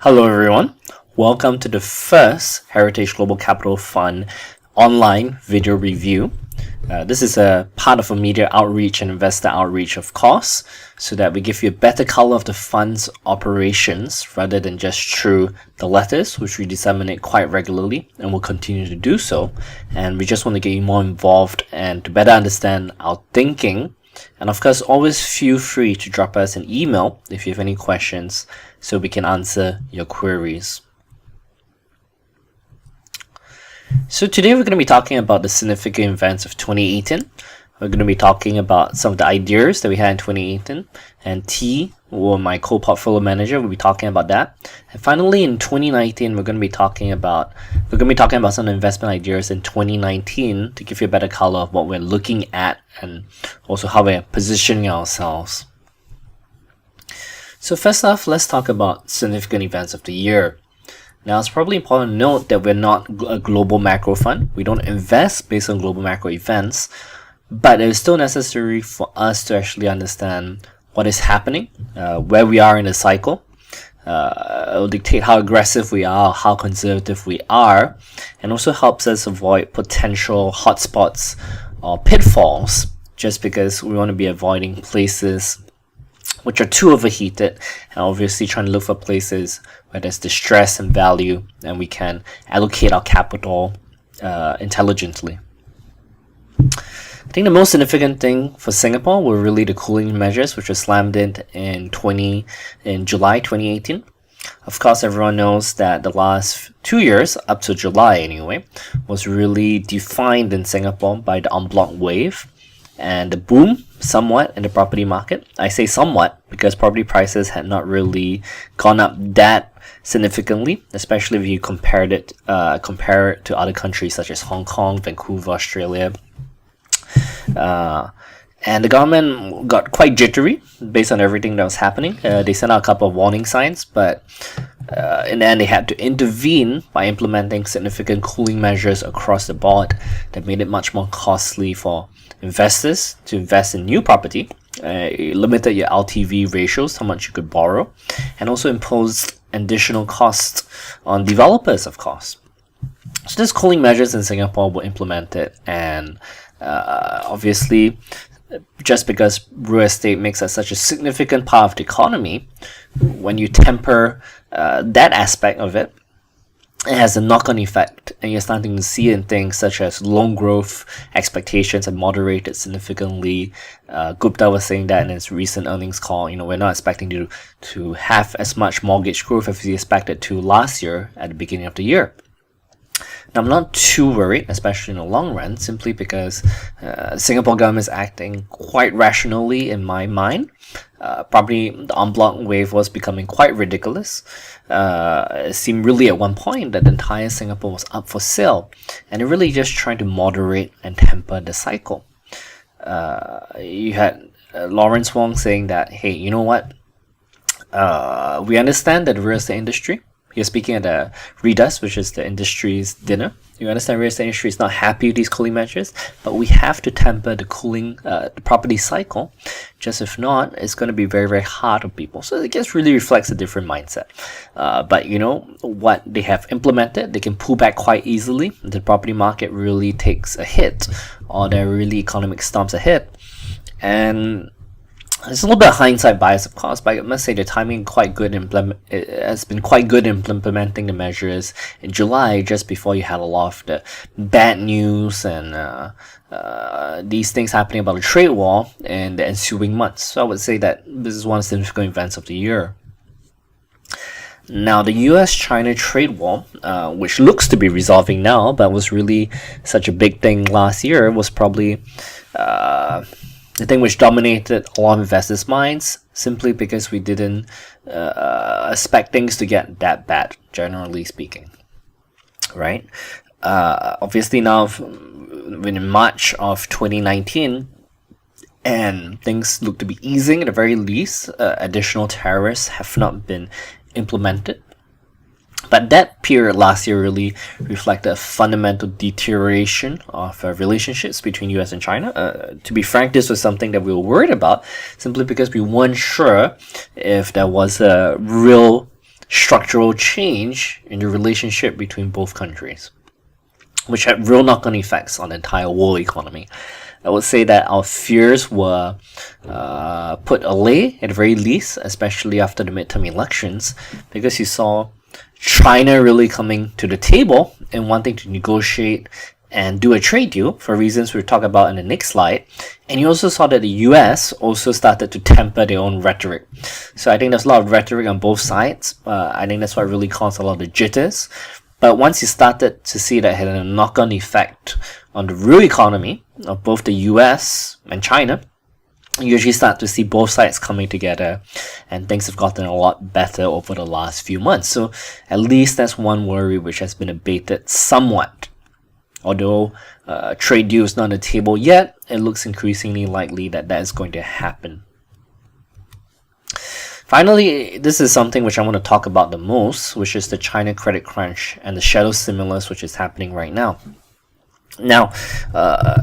Hello, everyone. Welcome to the first Heritage Global Capital Fund online video review. This is a part of a media outreach and investor outreach, of course, so that we give you a better color of the fund's operations rather than just through the letters, which we disseminate quite regularly and will continue to do so. And we just want to get you more involved and to better understand our thinking. And of course, always feel free to drop us an email if you have any questions so we can answer your queries. So today we're going to be talking about the significant events of 2018. We're going to be talking about some of the ideas that we had in 2018, and T, or my co-portfolio manager, will be talking about that. And finally, in 2019, we're going to be talking about some investment ideas in 2019 to give you a better color of what we're looking at and also how we're positioning ourselves. So first off, let's talk about significant events of the year. Now, it's probably important to note that we're not a global macro fund. We don't invest based on global macro events, but it is still necessary for us to actually understand what is happening, where we are in the cycle. It will dictate how aggressive we are, how conservative we are, and also helps us avoid potential hotspots or pitfalls just because we want to be avoiding places which are too overheated, and obviously trying to look for places where there's distress and value and we can allocate our capital intelligently. I think the most significant thing for Singapore were really the cooling measures, which were slammed in July 2018. Of course, everyone knows that the last 2 years, up to July anyway, was really defined in Singapore by the en bloc wave and the boom somewhat in the property market. I say somewhat because property prices had not really gone up that significantly, especially if you compare it to other countries such as Hong Kong, Vancouver, Australia. And the government got quite jittery based on everything that was happening. They sent out a couple of warning signs, but in the end they had to intervene by implementing significant cooling measures across the board that made it much more costly for investors to invest in new property. It limited your LTV ratios, how much you could borrow, and also imposed additional costs on developers, of course. So these cooling measures in Singapore were implemented, and obviously, just because real estate makes us such a significant part of the economy, when you temper that aspect of it, it has a knock-on effect, and you're starting to see in things such as loan growth expectations have moderated significantly. Gupta was saying that in his recent earnings call. We're not expecting to have as much mortgage growth as we expected to last year at the beginning of the year. Now, I'm not too worried, especially in the long run, simply because Singapore government is acting quite rationally in my mind. Probably the en bloc wave was becoming quite ridiculous. It seemed really at one point that the entire Singapore was up for sale, and it really just trying to moderate and temper the cycle. You had Lawrence Wong saying that, hey, you know what? We understand that the real estate industry, you're speaking at the REITAS, which is the industry's dinner. You understand real estate industry is not happy with these cooling measures, but we have to temper the cooling, the property cycle. Just if not, it's going to be very, very hard on people. So it just really reflects a different mindset. But what they have implemented, they can pull back quite easily. The property market really takes a hit, or there are really economic stumps ahead. And it's a little bit of hindsight bias, of course, but I must say the timing has been quite good in implementing the measures in July, just before you had a lot of the bad news and these things happening about the trade war in the ensuing months. So I would say that this is one of the significant events of the year. Now, the US-China trade war, which looks to be resolving now, but was really such a big thing last year, was probably the thing which dominated a lot of investors' minds, simply because we didn't expect things to get that bad, generally speaking, right? Obviously now, in March of 2019, and things look to be easing at the very least. Additional tariffs have not been implemented. But that period last year really reflected a fundamental deterioration of relationships between US and China. To be frank, this was something that we were worried about simply because we weren't sure if there was a real structural change in the relationship between both countries, which had real knock-on effects on the entire world economy. I would say that our fears were put allay at the very least, especially after the midterm elections, because you saw China really coming to the table and wanting to negotiate and do a trade deal for reasons we'll talk about in the next slide. And you also saw that the US also started to temper their own rhetoric. So I think there's a lot of rhetoric on both sides. I think that's what really caused a lot of the jitters. But once you started to see that had a knock-on effect on the real economy of both the US and China, you usually start to see both sides coming together, and things have gotten a lot better over the last few months. So at least that's one worry which has been abated somewhat. Although trade deal is not on the table yet, it looks increasingly likely that that is going to happen. Finally, this is something which I want to talk about the most, which is the China credit crunch and the shadow stimulus which is happening right now. Now,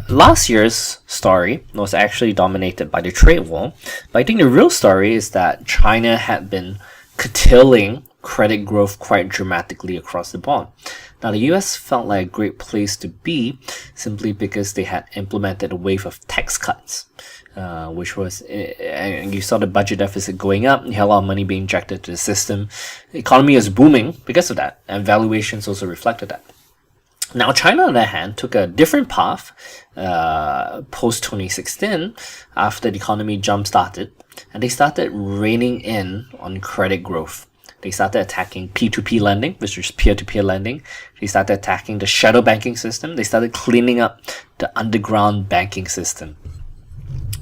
last year's story was actually dominated by the trade war, but I think the real story is that China had been curtailing credit growth quite dramatically across the board. Now, the US felt like a great place to be simply because they had implemented a wave of tax cuts, which was, and you saw the budget deficit going up, you had a lot of money being injected to the system. The economy is booming because of that, and valuations also reflected that. Now, China, on the other hand, took a different path post-2016 after the economy jump-started, and they started reining in on credit growth. They started attacking P2P lending, which is peer-to-peer lending. They started attacking the shadow banking system. They started cleaning up the underground banking system.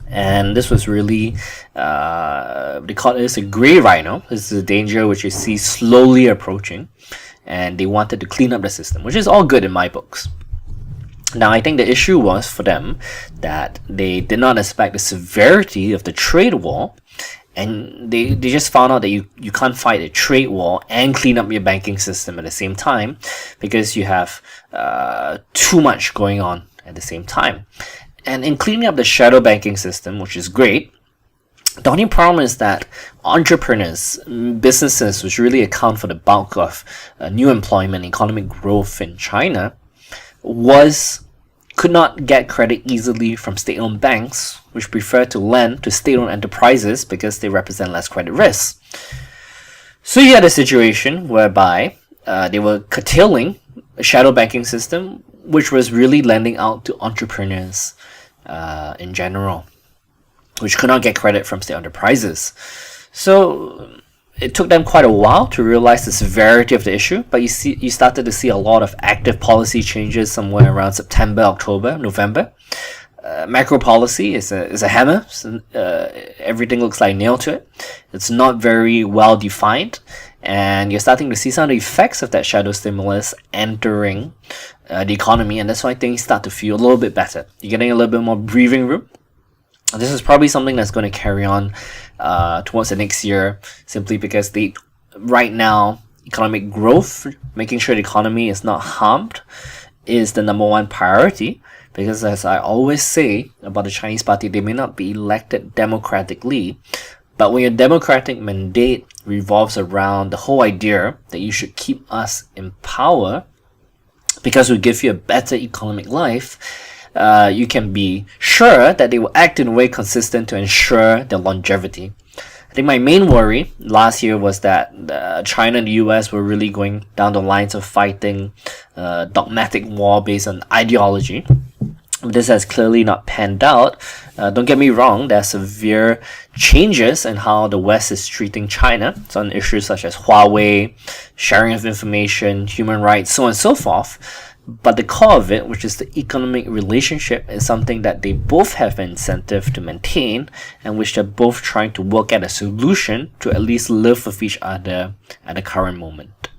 And this was really, they call this a gray rhino. This is a danger which you see slowly approaching. And they wanted to clean up the system, which is all good in my books. Now, I think the issue was for them that they did not expect the severity of the trade war, and they just found out that you can't fight a trade war and clean up your banking system at the same time, because you have too much going on at the same time. And in cleaning up the shadow banking system, which is great, the only problem is that entrepreneurs, businesses, which really account for the bulk of new employment, economic growth in China, could not get credit easily from state-owned banks, which prefer to lend to state-owned enterprises because they represent less credit risk. So you had a situation whereby they were curtailing a shadow banking system, which was really lending out to entrepreneurs in general, which could not get credit from state enterprises. So it took them quite a while to realize the severity of the issue, but you started to see a lot of active policy changes somewhere around September, October, November. Macro policy is a hammer. So, everything looks like a nail to it. It's not very well defined, and you're starting to see some of the effects of that shadow stimulus entering the economy, and that's why things start to feel a little bit better. You're getting a little bit more breathing room. This is probably something that's going to carry on towards the next year, simply because right now, economic growth, making sure the economy is not harmed, is the number one priority. Because as I always say about the Chinese party, they may not be elected democratically, but when your democratic mandate revolves around the whole idea that you should keep us in power because we give you a better economic life, you can be sure that they will act in a way consistent to ensure their longevity. I think my main worry last year was that China and the US were really going down the lines of fighting dogmatic war based on ideology. This has clearly not panned out. Don't get me wrong, there are severe changes in how the West is treating China. So on issues such as Huawei, sharing of information, human rights, so on and so forth. But the core of it, which is the economic relationship, is something that they both have an incentive to maintain, and which they're both trying to work at a solution to at least live with each other at the current moment.